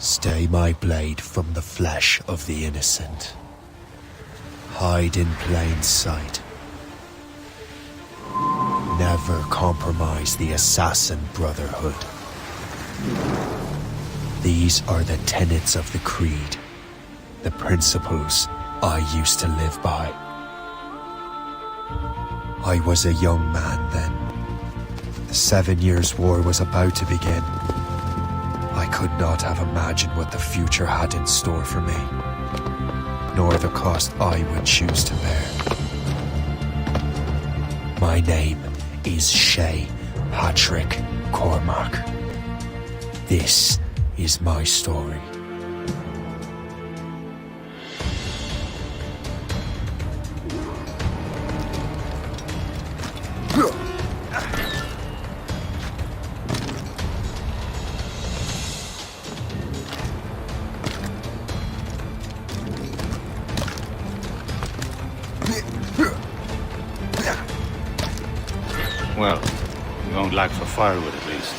Stay my blade from the flesh of the innocent. Hide in plain sight. Never compromise the Assassin Brotherhood. These are the tenets of the Creed, the principles I used to live by. I was a young man then. The 7 Years' War was about to begin. I could not have imagined what the future had in store for me, nor the cost I would choose to bear. My name is Shay Patrick Cormac. This is my story. Well, we won't lack for firewood at least.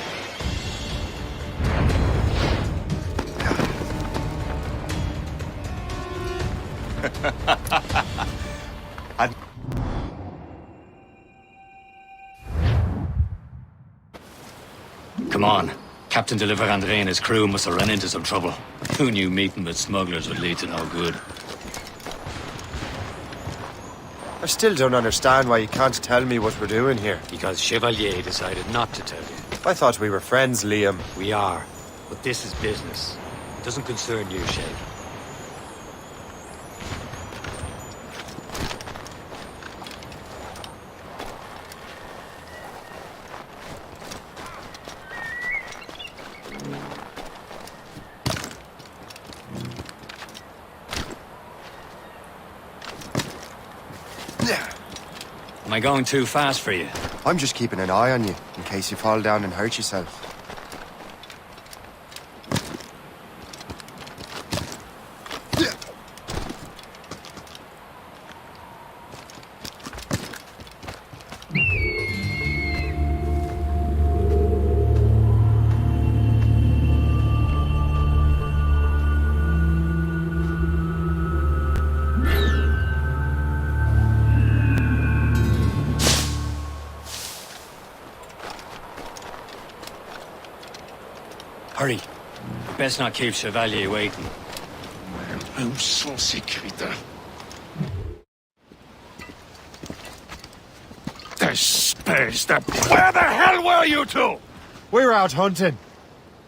Come on. Captain Deliver Andre and his crew must have run into some trouble. Who knew meeting with smugglers would lead to no good? I still don't understand why you can't tell me what we're doing here. Because Chevalier decided not to tell you. I thought we were friends, Liam. We are, but this is business. It doesn't concern you, Shay. Am I going too fast for you? I'm just keeping an eye on you, in case you fall down and hurt yourself. Hurry. Best not keep Chevalier waiting. Où sont ces crétins? Where the hell were you two? We're out hunting.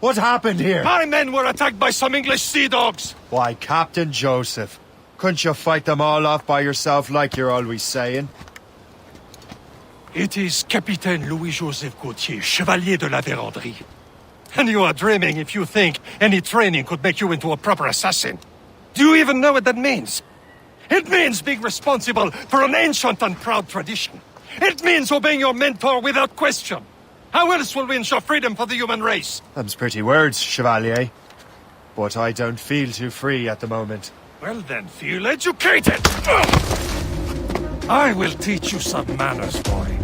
What happened here? My men were attacked by some English sea dogs. Why, Captain Joseph. Couldn't you fight them all off by yourself like you're always saying? It is Capitaine Louis-Joseph Gauthier, Chevalier de la Vérendrye. And you are dreaming if you think any training could make you into a proper assassin. Do you even know what that means? It means being responsible for an ancient and proud tradition. It means obeying your mentor without question. How else will we ensure freedom for the human race? Them's pretty words, Chevalier. But I don't feel too free at the moment. Well then, feel educated! I will teach you some manners, boy.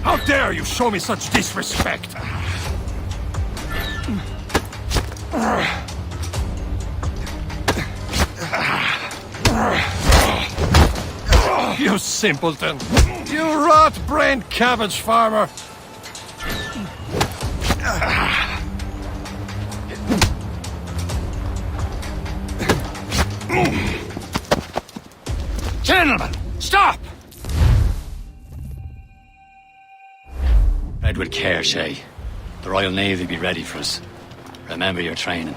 How dare you show me such disrespect? You simpleton! You rot-brained cabbage farmer! Gentlemen, stop! Read with care, Shay. The Royal Navy be ready for us. Remember your training.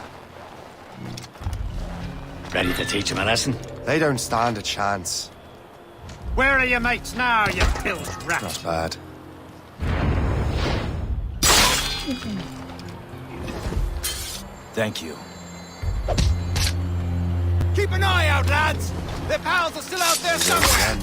Ready to teach them a lesson? They don't stand a chance. Where are your mates now, you pilled rat? Not bad. Thank you. Keep an eye out, lads! Their pals are still out there somewhere!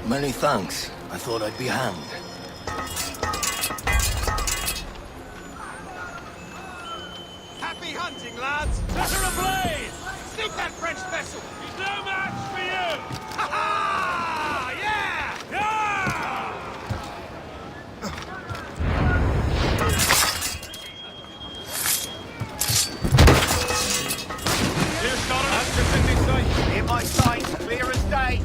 Many thanks. I thought I'd be hanged. Happy hunting, lads! Set her ablaze! Sink that French vessel! He's no match for you! Ha ha! Yeah! Yeah! Clear, Scholar. That's in this sight. In my sight, clear as day.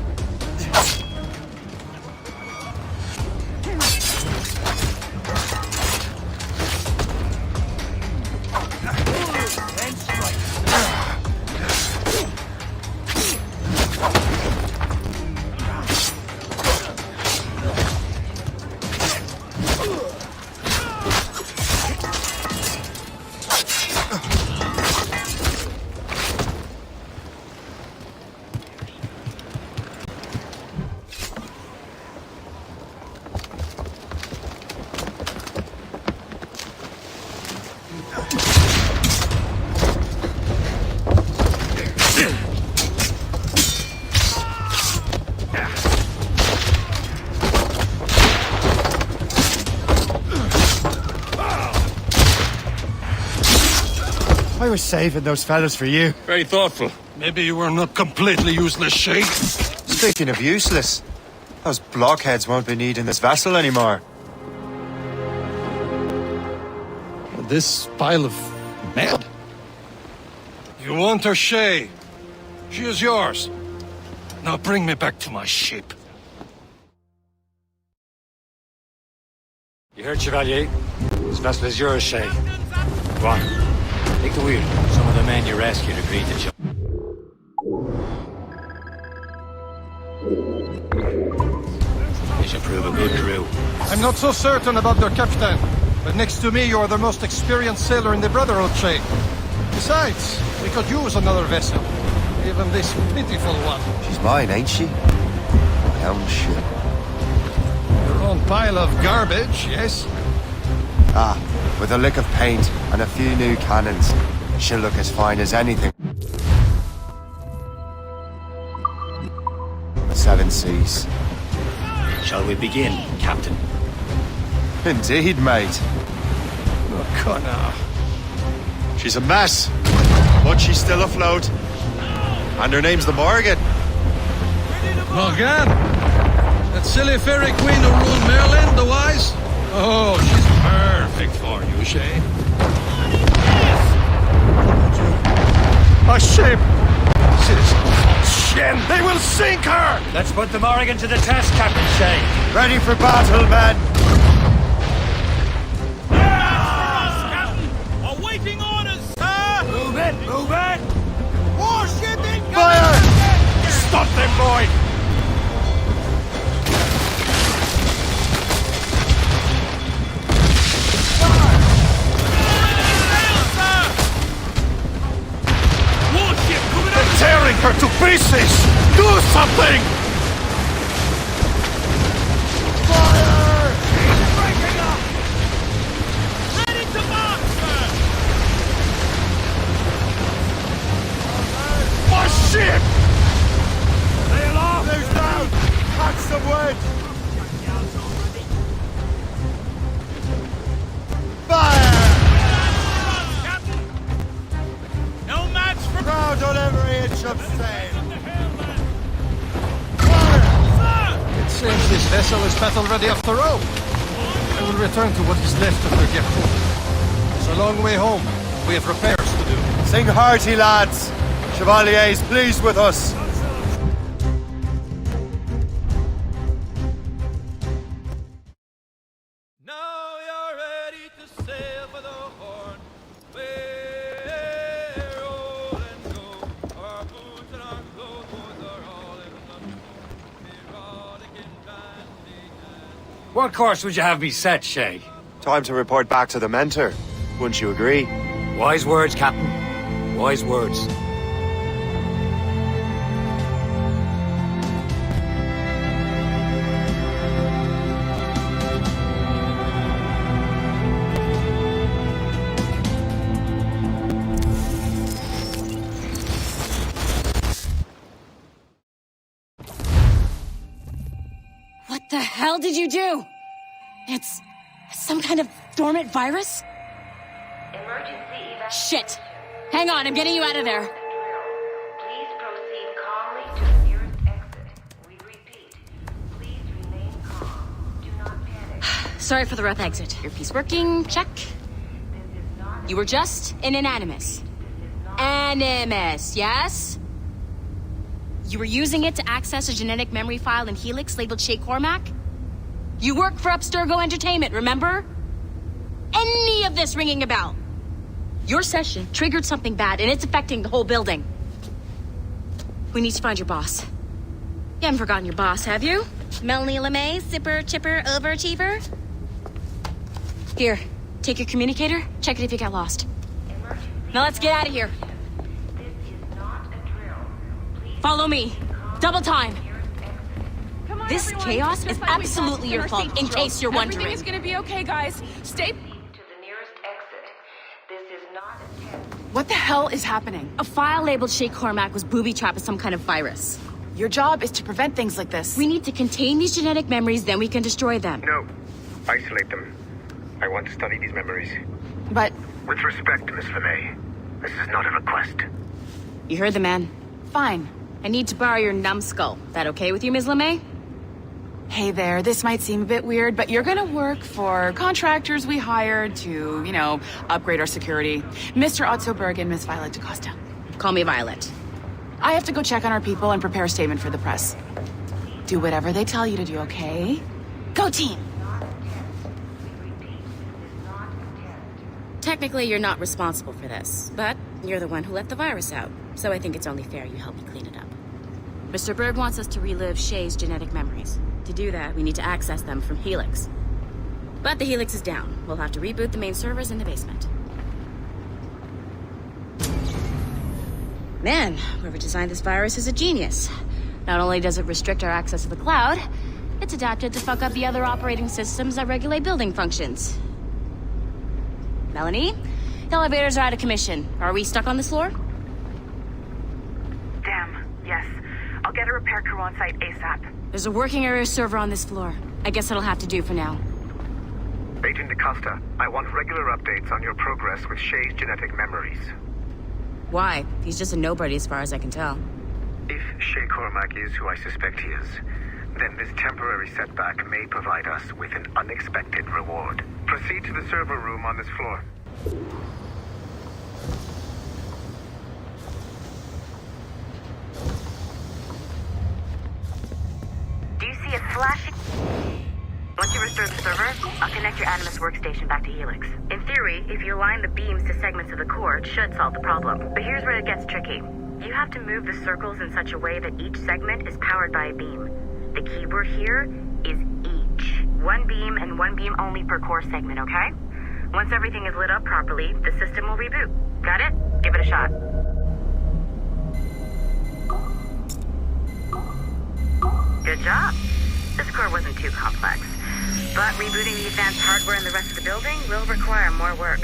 I was saving those fellas for you. Very thoughtful. Maybe you were not completely useless, Shay. Speaking of useless, those blockheads won't be needing this vessel anymore. This pile of mad. You want her, Shay? She is yours. Now bring me back to my ship. You heard, Chevalier? This vessel is yours, Shay. Go on. Take the wheel. Some of the men you rescued agreed to jump. You should prove a good crew. I'm not so certain about their captain, but next to me you are the most experienced sailor in the Brotherhood, Shay. Besides, we could use another vessel. Even this pitiful one. She's mine, ain't she? My own ship. Your own pile of garbage, yes? Ah, with a lick of paint and a few new cannons, she'll look as fine as anything. The Seven Seas. Shall we begin, Captain? Indeed, mate. Oh, Connor. She's a mess, but she's still afloat. And her name's the Morgan. Morgan? That silly fairy queen who ruled Maryland, the wise? Oh, she's perfect for you, Shay. A ship! Shit! They will sink her! Let's put the Morrigan to the test, Captain Shay. Ready for battle, men! Awaiting orders, sir! Move it! Move it! Warship incoming! Fire! Stop them, boy! Tearing her to pieces! Do something! Fire! Breaking up! Ready to march, sir! My ship! Sail off! Close down! Catch some wind! Fire! Captain! No match for... Crowd on every inch of sail! It seems this vessel is battle ready after all. I will return to what is left of the Gertrude. It's a long way home. We have repairs to do. Sing hearty, lads! Chevalier's pleased with us! Now you're ready to sail for the Horn. We're old and go. Our boots and our clothes are all in the erotic and bandy and... What course would you have me set, Shay? Time to report back to the mentor. Wouldn't you agree? Wise words, Captain. Wise words. The hell did you do? It's some kind of dormant virus? Shit. Hang on, I'm getting you out of there. Please proceed calmly to the nearest exit. We repeat, please remain calm. Do not panic. Sorry for the rough exit. Earpiece working, check. This is not You were just an Animus. Animus, yes? You were using it to access a genetic memory file in Helix labeled Shay Cormac? You work for Abstergo Entertainment, remember? Any of this ringing a bell? Your session triggered something bad, and it's affecting the whole building. We need to find your boss. You haven't forgotten your boss, have you? Melanie LeMay, zipper, chipper, overachiever? Here, take your communicator, check it if you got lost. Now let's get out of here. This is not a drill. Please Follow me. Double time. Come on, This everyone. chaos Just is like we absolutely talked your our fault, safety in drill. case you're wondering. Everything is gonna be okay, guys. Stay... to the nearest exit. This is not a test. What the hell is happening? A file labeled Shay Cormac was booby-trapped with some kind of virus. Your job is to prevent things like this. We need to contain these genetic memories, then we can destroy them. No. Isolate them. I want to study these memories. But With respect, Miss LeMay, this is not a request. You heard the man. fine. I need to borrow your numbskull. That okay with you, Ms. LeMay? Hey there, this might seem a bit weird, but you're gonna work for contractors we hired to, upgrade our security. Mr. Otto Berg and Miss Violet DaCosta. Call me Violet. I have to go check on our people and prepare a statement for the press. Do whatever they tell you to do, okay? Go team! Technically, you're not responsible for this, but you're the one who let the virus out, so I think it's only fair you help me clean it up. Mr. Berg wants us to relive Shay's genetic memories. To do that, we need to access them from Helix. But the Helix is down. We'll have to reboot the main servers in the basement. Man, whoever designed this virus is a genius. Not only does it restrict our access to the cloud, it's adapted to fuck up the other operating systems that regulate building functions. Melanie? The elevators are out of commission. Are we stuck on this floor? Damn, yes. I'll get a repair crew on site ASAP. There's a working area server on this floor. I guess that'll have to do for now. Agent DaCosta, I want regular updates on your progress with Shay's genetic memories. Why? He's just a nobody as far as I can tell. If Shay Cormac is who I suspect he is, then this temporary setback may provide us with an unexpected reward. Proceed to the server room on this floor. Do you see it flashing? Once you restore the server, I'll connect your Animus workstation back to Helix. In theory, if you align the beams to segments of the core, it should solve the problem. But here's where it gets tricky. You have to move the circles in such a way that each segment is powered by a beam. The keyword here is each. One beam and one beam only per core segment, okay? Once everything is lit up properly, the system will reboot. Got it? Give it a shot. Good job. This core wasn't too complex. But rebooting the advanced hardware in the rest of the building will require more work.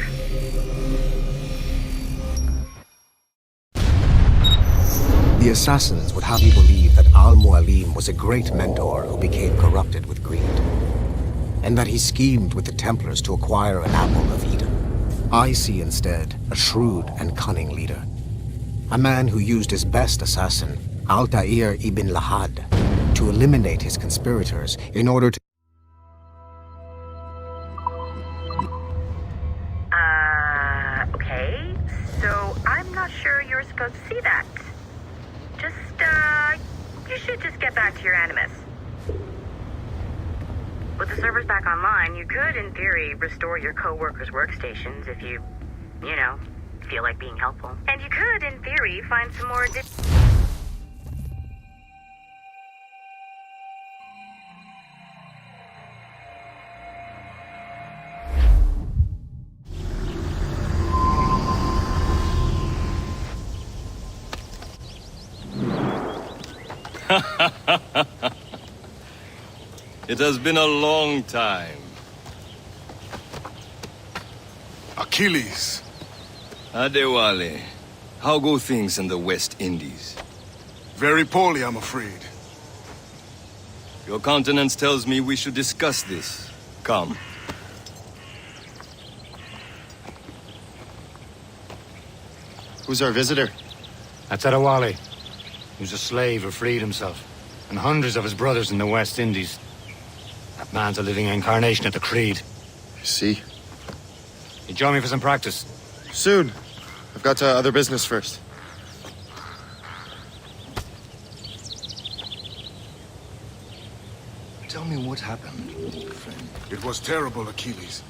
The assassins would have you believe that Al-Mualim was a great mentor who became corrupted with greed, and that he schemed with the Templars to acquire an apple of Eden. I see instead a shrewd and cunning leader, a man who used his best assassin, Altair ibn Lahad, to eliminate his conspirators in order to... Okay. So I'm not sure you're supposed to see that. You should just get back to your Animus. With the servers back online, you could, in theory, restore your co-workers' workstations if you feel like being helpful. And you could, in theory, find some more It has been a long time. Achilles. Adewale, how go things in the West Indies? Very poorly, I'm afraid. Your countenance tells me we should discuss this. Come. Who's our visitor? That's Adewale. He was a slave who freed himself, and hundreds of his brothers in the West Indies. That man's a living incarnation of the Creed. I see. You join me for some practice? Soon. I've got other business first. Tell me what happened, old friend. It was terrible, Achilles.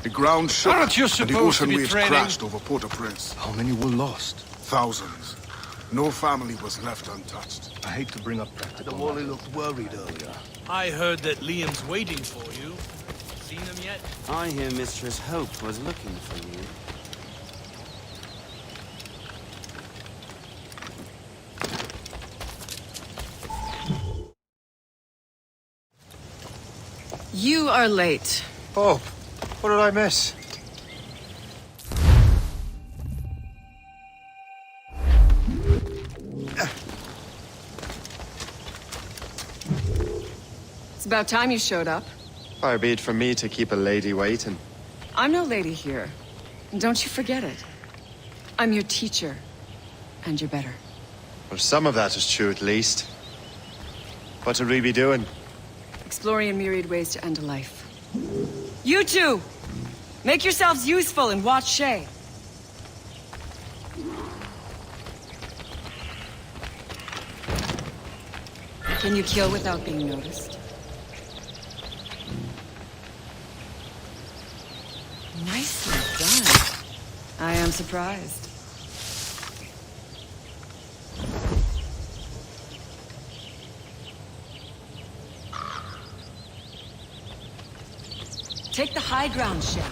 The ground shook, Aren't you and the supposed to ocean be waves training? crashed over Port-au-Prince. How many were lost? Thousands. No family was left untouched. I hate to bring up practical. Wally looked worried earlier. I heard that Liam's waiting for you. Seen him yet? I hear Mistress Hope was looking for you. You are late. Oh, what did I miss? It's about time you showed up. Far be it from me to keep a lady waiting. I'm no lady here. And don't you forget it. I'm your teacher. And you're better. Well, some of that is true at least. What would we be doing? Exploring a myriad ways to end a life. You two! Make yourselves useful and watch Shay. Can you kill without being noticed? Nicely done. I am surprised. Take the high ground, Shay.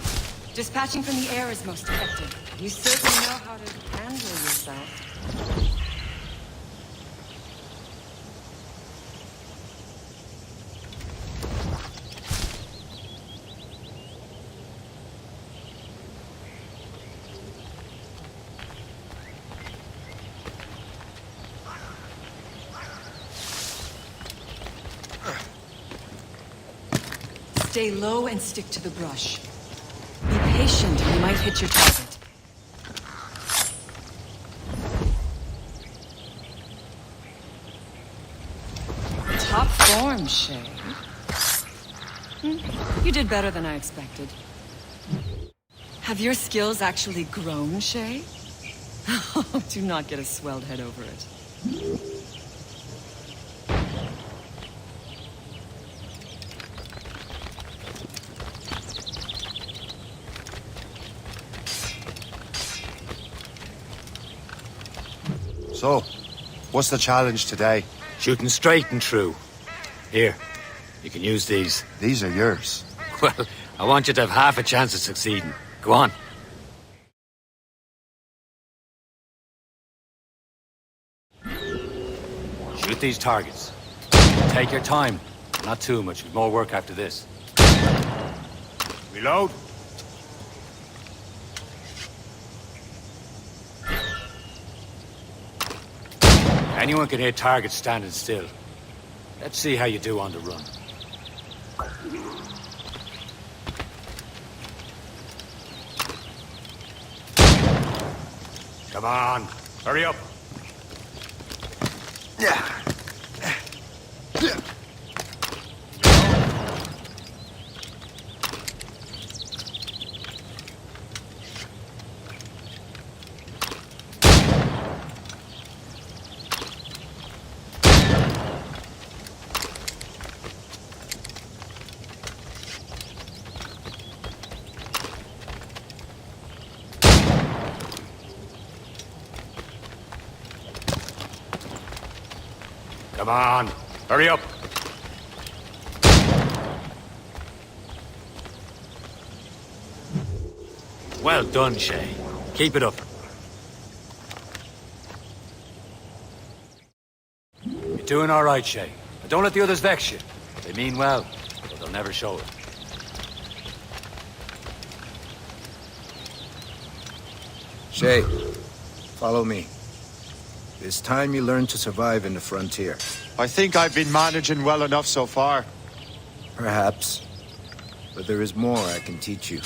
Dispatching from the air is most effective. You certainly know how to handle yourself. Stay low and stick to the brush. Be patient, or you might hit your target. Top form, Shay. You did better than I expected. Have your skills actually grown, Shay? Do not get a swelled head over it. So, what's the challenge today? Shooting straight and true. Here, you can use these. These are yours. Well, I want you to have half a chance of succeeding. Go on. Shoot these targets. Take your time. Not too much. We've more work after this. Reload. Anyone can hit targets standing still. Let's see how you do on the run. Come on, hurry up. Come on, hurry up. Well done, Shay. Keep it up. You're doing all right, Shay. But don't let the others vex you. They mean well, but they'll never show it. Shay, follow me. It's time you learn to survive in the frontier. I think I've been managing well enough so far. Perhaps. But there is more I can teach you.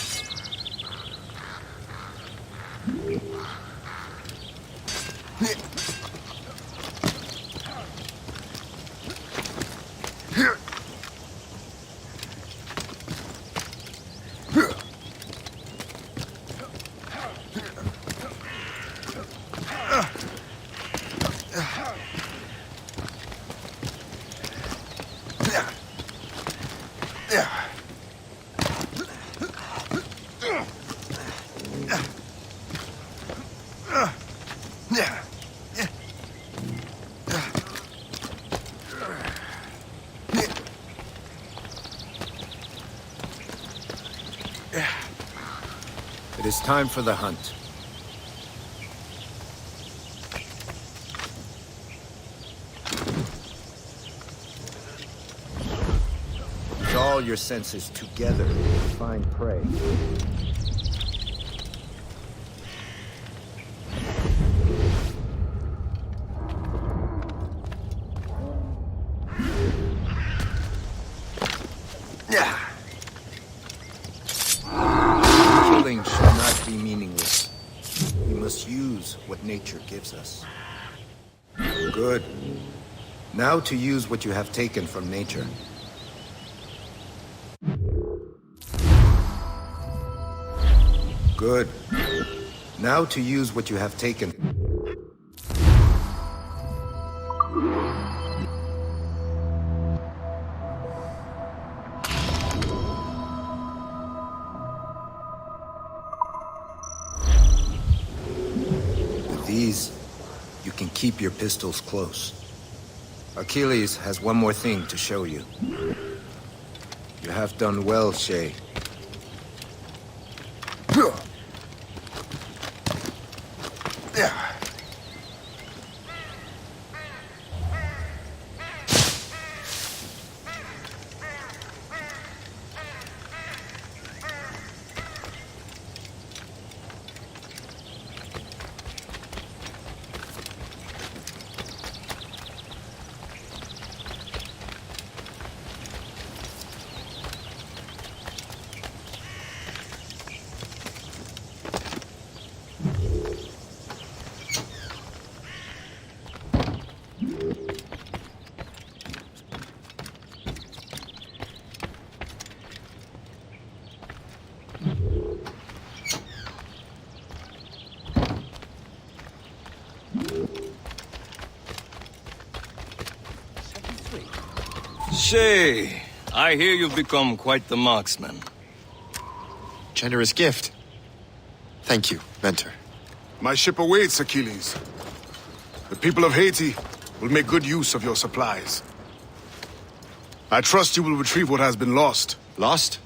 It is time for the hunt. Use all your senses together to find prey. Killing should not be meaningless. We must use what nature gives us. Good. Now to use what you have taken from nature. Good. Now to use what you have taken. With these, you can keep your pistols close. Achilles has one more thing to show you. You have done well, Shay. Shay, I hear you've become quite the marksman. Generous gift. Thank you, Mentor. My ship awaits, Achilles. The people of Haiti will make good use of your supplies. I trust you will retrieve what has been lost. Lost?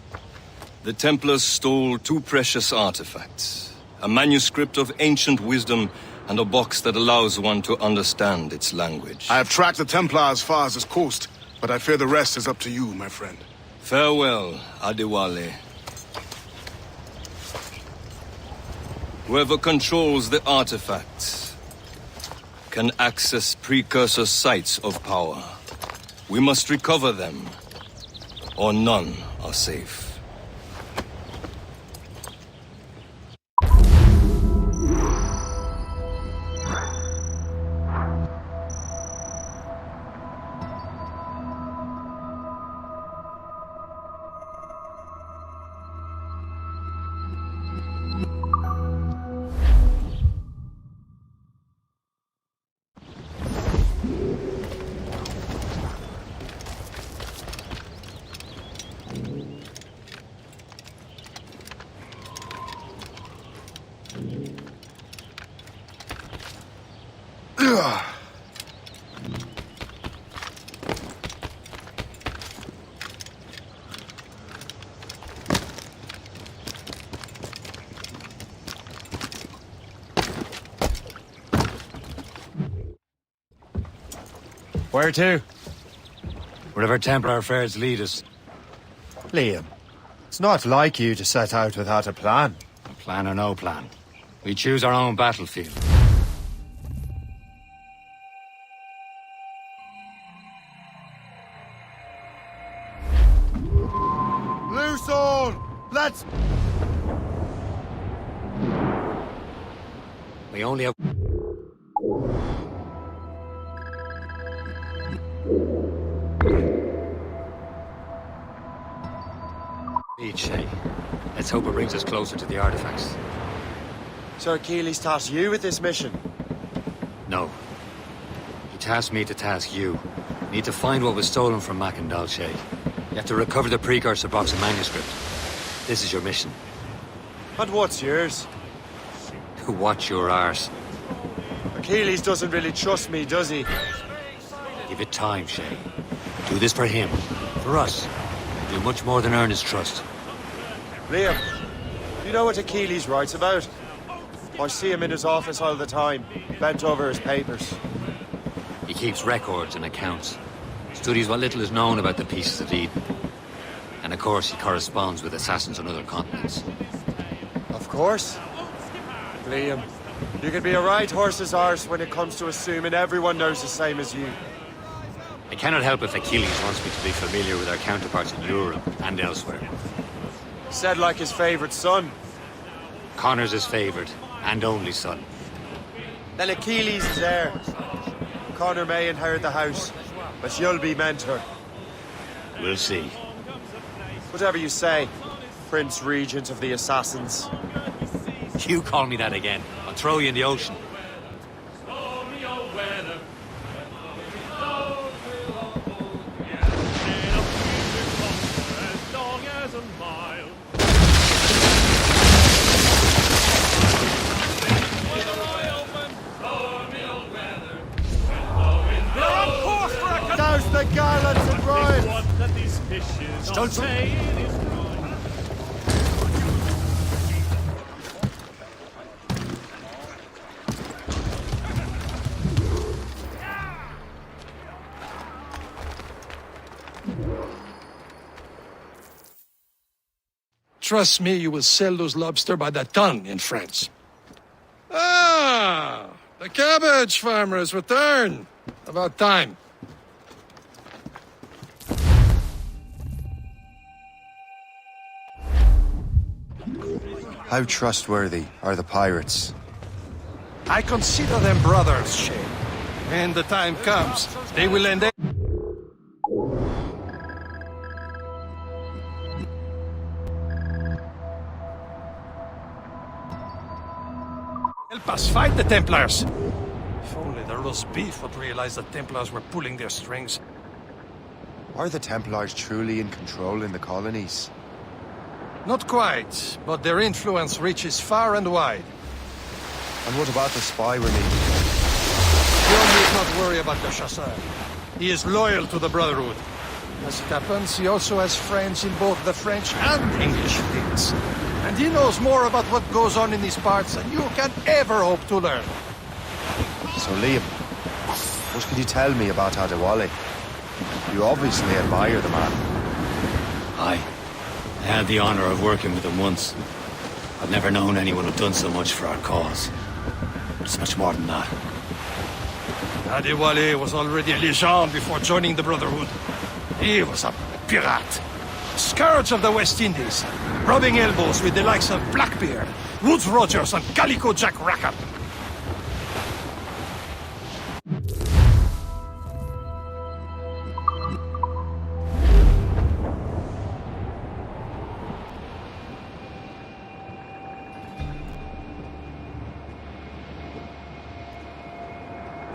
The Templars stole two precious artifacts. A manuscript of ancient wisdom and a box that allows one to understand its language. I have tracked the Templar as far as this coast, but I fear the rest is up to you, my friend. Farewell, Adewale. Whoever controls the artifacts can access precursor sites of power. We must recover them, or none are safe. Where to? Wherever Templar affairs lead us. Liam, it's not like you to set out without a plan. A plan or no plan. We choose our own battlefield. Loose all! Let's... We only have... Shay. Let's hope it brings us closer to the artifacts. Sir Achilles tasked you with this mission? No. He tasked me to task you. You need to find what was stolen from Mac and Dalshay. You have to recover the precursor box of manuscript. This is your mission. And what's yours? To watch your arse. Achilles doesn't really trust me, does he? Give it time, Shay. Do this for him. For us. Do much more than earn his trust. Liam, you know what Achilles writes about? I see him in his office all the time, bent over his papers. He keeps records and accounts. Studies what little is known about the pieces of Eden. And of course, he corresponds with assassins on other continents. Of course. Liam, you can be a right horse's arse when it comes to assuming everyone knows the same as you. I cannot help if Achilles wants me to be familiar with our counterparts in Europe and elsewhere. Said like his favorite son. Connor's his favorite and only son. Then Achilles is heir. Connor may inherit the house, but you'll be mentor. We'll see. Whatever you say, Prince Regent of the Assassins. You call me that again, I'll throw you in the ocean. Douse the gallants and royals! Don't say it is Trust me, you will sell those lobster by the ton in France. Ah! The cabbage farmers return! About time. How trustworthy are the pirates? I consider them brothers, Shay. When the time comes, they will end it. Help us fight the Templars! If only the roast beef would realize the Templars were pulling their strings. Are the Templars truly in control in the colonies? Not quite, but their influence reaches far and wide. And what about the spy we're meeting? John need not worry about the Chasseur. He is loyal to the Brotherhood. As it happens, he also has friends in both the French and English fleets. And he knows more about what goes on in these parts than you can ever hope to learn. So Liam, what can you tell me about Adewale? You obviously admire the man. I had the honor of working with him once. I've never known anyone who'd done so much for our cause. It's much more than that. Adewale was already a legend before joining the Brotherhood. He was a pirate. A scourge of the West Indies, rubbing elbows with the likes of Blackbeard, Woodes Rogers, and Calico Jack Rackham.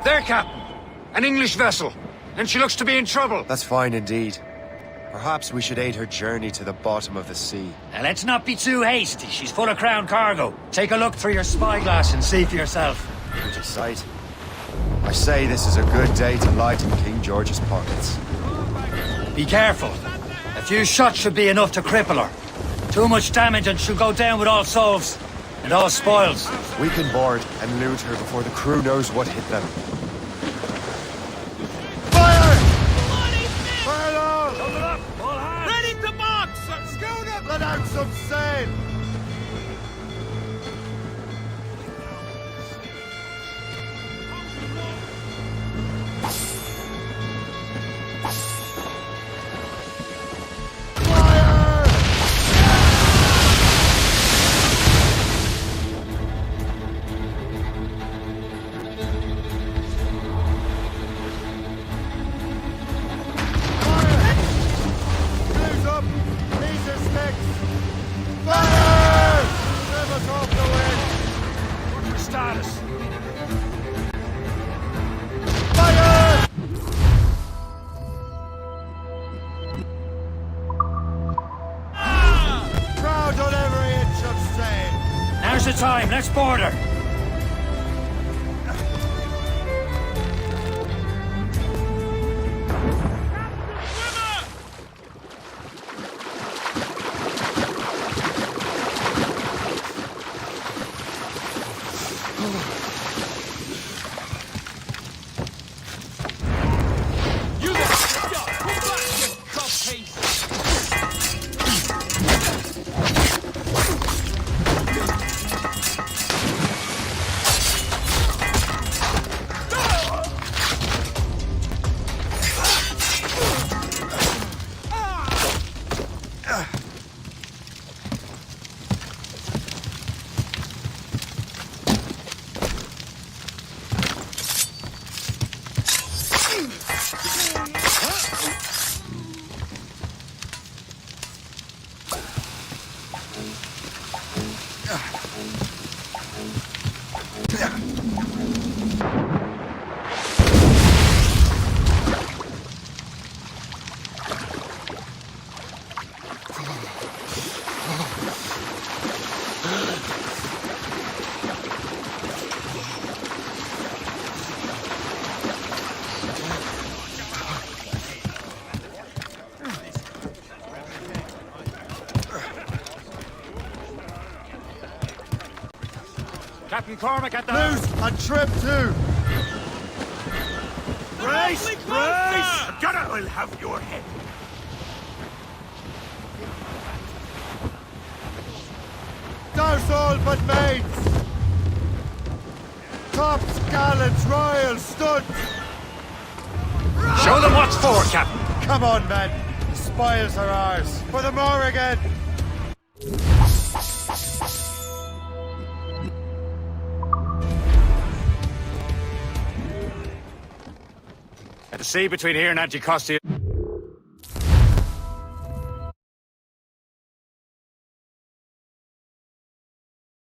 There, Captain! An English vessel! And she looks to be in trouble! That's fine indeed. Perhaps we should aid her journey to the bottom of the sea. Now, let's not be too hasty. She's full of crown cargo. Take a look through your spyglass and see for yourself. Pretty sight. I say this is a good day to lighten King George's pockets. Be careful. A few shots should be enough to cripple her. Too much damage and she'll go down with all souls. And all spoils. We can board and loot her before the crew knows what hit them. Fire! Fire all! Open up! All hands! Ready to march! Schooner! Let out some sail! Now's the time. Let's board her. Captain Cormac at the Loose and trim too. Brace! Brace! Gunner will have your head. Douse all but mains. Tops, gallants, royals, studs. Show them what's for, Captain. Come on, men. The spoils are ours. For the more again. At the sea between here and Anticosti